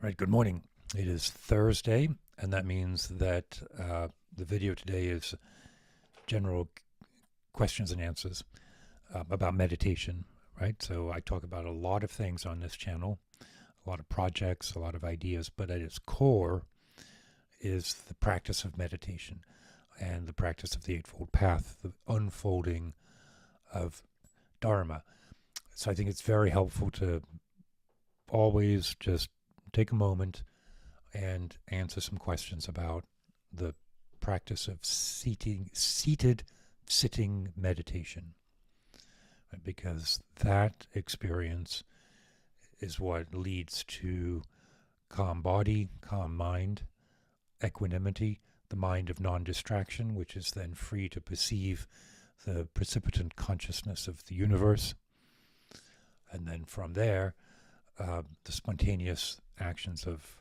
All right, good morning. It is Thursday, and that means that the video today is general questions and answers about meditation, right? So I talk about a lot of things on this channel, a lot of projects, a lot of ideas, but at its core is the practice of meditation and the practice of the Eightfold Path, the unfolding of Dharma. So I think it's very helpful to always just take a moment and answer some questions about the practice of seated sitting meditation, right? Because that experience is what leads to calm body, calm mind, equanimity, the mind of non-distraction, which is then free to perceive the precipitant consciousness of the universe. And then from there, the spontaneous actions of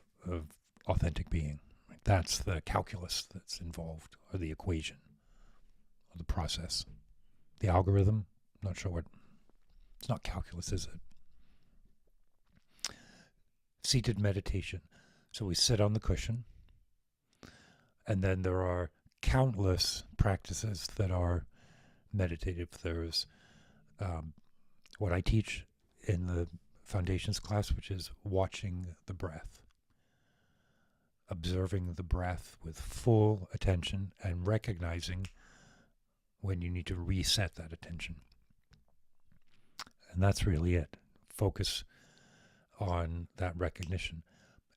authentic being. Right? That's the calculus that's involved, or the equation, or the process. The algorithm, I'm not sure what, it's not calculus, is it? Seated meditation. So we sit on the cushion, and then there are countless practices that are meditative. There's what I teach in the foundations class, which is watching the breath, observing the breath with full attention and recognizing when you need to reset that attention. And that's really it. Focus on that recognition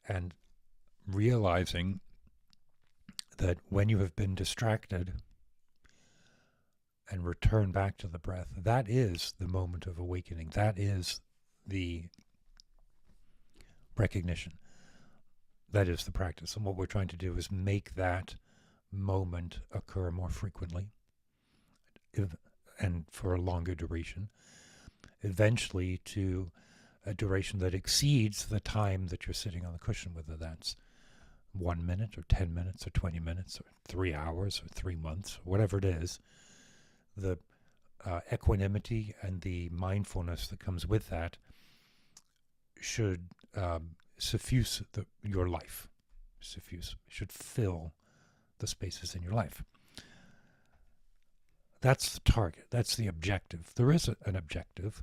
and realizing that when you have been distracted and return back to the breath, that is the moment of awakening. That is the recognition. That is the practice. And what we're trying to do is make that moment occur more frequently and for a longer duration, eventually to a duration that exceeds the time that you're sitting on the cushion, whether that's 1 minute or 10 minutes or 20 minutes or 3 hours or 3 months, or whatever it is. The equanimity and the mindfulness that comes with that should suffuse your life. Suffuse should fill the spaces in your life. That's the target. That's the objective. There is an objective,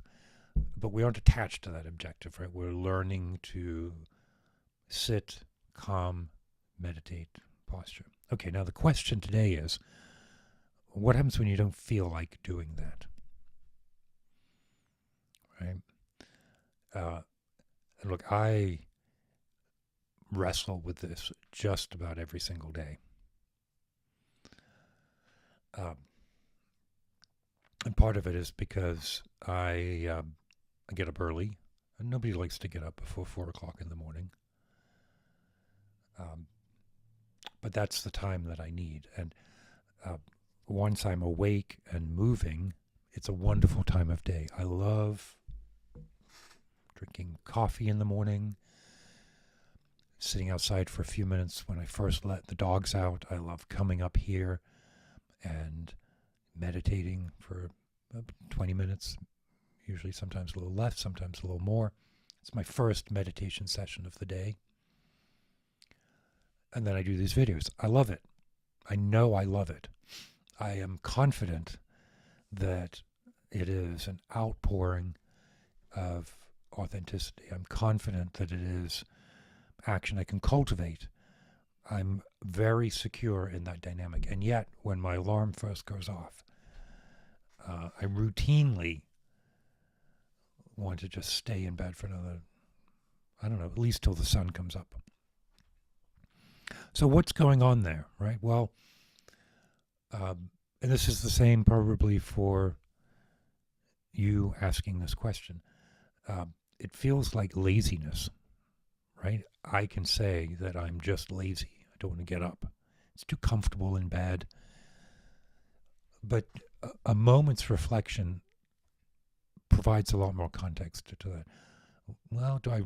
but we aren't attached to that objective, right? We're learning to sit, calm, meditate, posture. Okay, now the question today is, what happens when you don't feel like doing that? Right? And look, I wrestle with this just about every single day. And part of it is because I get up early, and nobody likes to get up before 4 o'clock in the morning. But that's the time that I need. And once I'm awake and moving, it's a wonderful time of day. I love drinking coffee in the morning, sitting outside for a few minutes when I first let the dogs out. I love coming up here and meditating for 20 minutes, usually sometimes a little less, sometimes a little more. It's my first meditation session of the day. And then I do these videos. I love it. I know I love it. I am confident that it is an outpouring of authenticity. I'm confident that it is action I can cultivate. I'm very secure in that dynamic. And yet, when my alarm first goes off, I routinely want to just stay in bed for another, I don't know, at least till the sun comes up. So what's going on there, right? Well, and this is the same probably for you asking this question. It feels like laziness, right? I can say that I'm just lazy. I don't want to get up. It's too comfortable in bed. But a moment's reflection provides a lot more context to that. Well, do I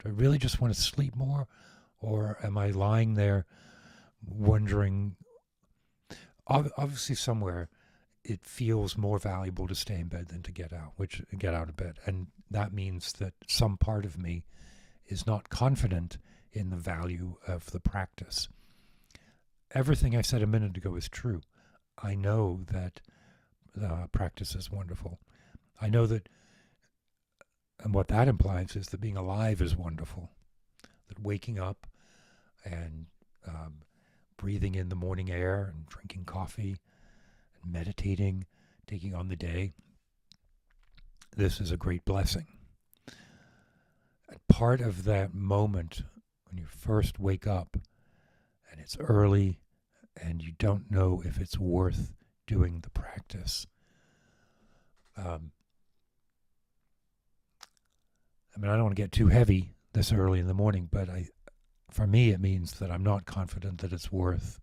really just want to sleep more? Or am I lying there wondering, obviously somewhere it feels more valuable to stay in bed than to get out of bed. And that means that some part of me is not confident in the value of the practice. Everything I said a minute ago is true. I know that practice is wonderful. I know that, and what that implies is that being alive is wonderful. That waking up and breathing in the morning air and drinking coffee and meditating, taking on the day, this is a great blessing. And part of that moment when you first wake up and it's early and you don't know if it's worth doing the practice. I don't want to get too heavy this early in the morning, but for me, it means that I'm not confident that it's worth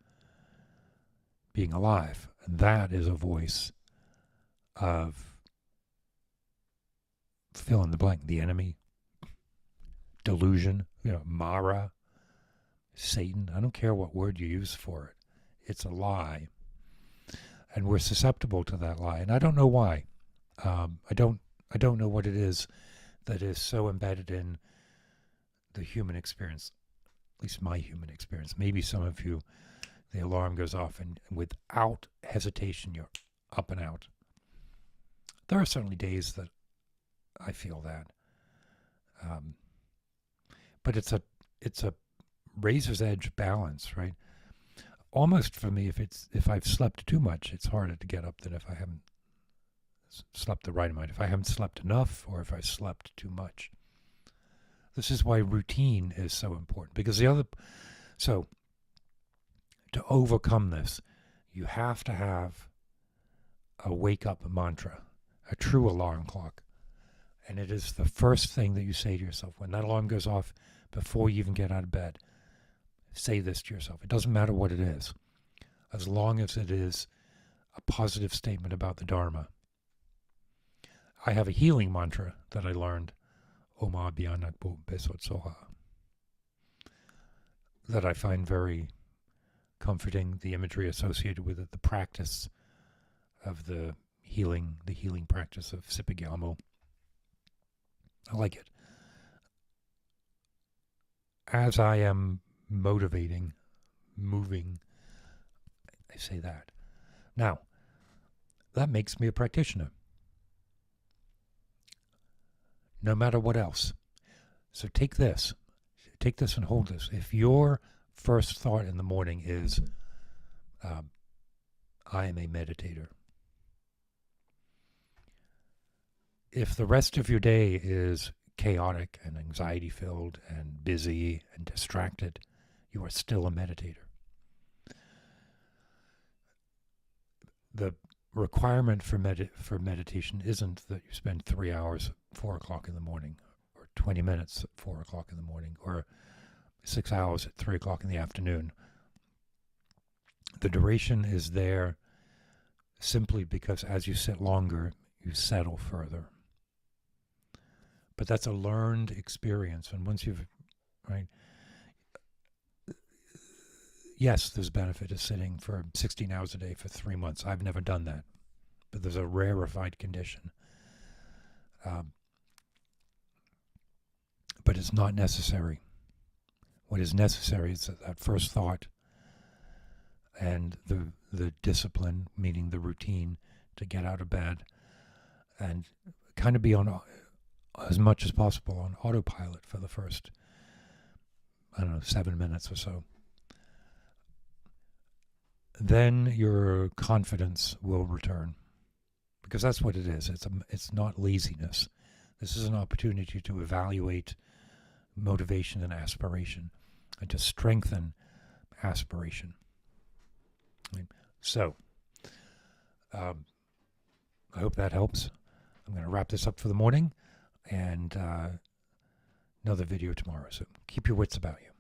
being alive. And that is a voice of fill in the blank, the enemy, delusion, Mara, Satan. I don't care what word you use for it. It's a lie. And we're susceptible to that lie. And I don't know why. I don't know what it is that is so embedded in the human experience, at least my human experience. Maybe some of you, the alarm goes off and without hesitation, you're up and out. There are certainly days that I feel that. But it's a razor's edge balance, right? Almost for me, if I've slept too much, it's harder to get up than if I haven't slept the right amount. If I haven't slept enough, or if I slept too much. This is why routine is so important. Because to overcome this, you have to have a wake-up mantra, a true alarm clock. And it is the first thing that you say to yourself. When that alarm goes off, before you even get out of bed, say this to yourself. It doesn't matter what it is, as long as it is a positive statement about the Dharma. I have a healing mantra that I learned, Oma Bianakbo Besot Soha, that I find very comforting, the imagery associated with it, the practice of the healing practice of Sipigyamo. I like it. As I am moving, I say that. Now, that makes me a practitioner. No matter what else. So take this and hold this. If your first thought in the morning is, I am a meditator. If the rest of your day is chaotic and anxiety-filled and busy and distracted, you are still a meditator. The requirement for meditation isn't that you spend 3 hours at 4 o'clock in the morning, or 20 minutes at 4 o'clock in the morning, or 6 hours at 3 o'clock in the afternoon. The duration is there simply because as you sit longer, you settle further. But that's a learned experience. And once you've, right, yes, there's benefit of sitting for 16 hours a day for 3 months. I've never done that. But there's a rarefied condition. But it's not necessary. What is necessary is that first thought and the discipline, meaning the routine, to get out of bed and kind of be on, as much as possible, on autopilot for the first, 7 minutes or so. Then your confidence will return, because that's what it is. It's not laziness. This is an opportunity to evaluate motivation and aspiration, and to strengthen aspiration. So, I hope that helps. I'm going to wrap this up for the morning, and another video tomorrow. So keep your wits about you.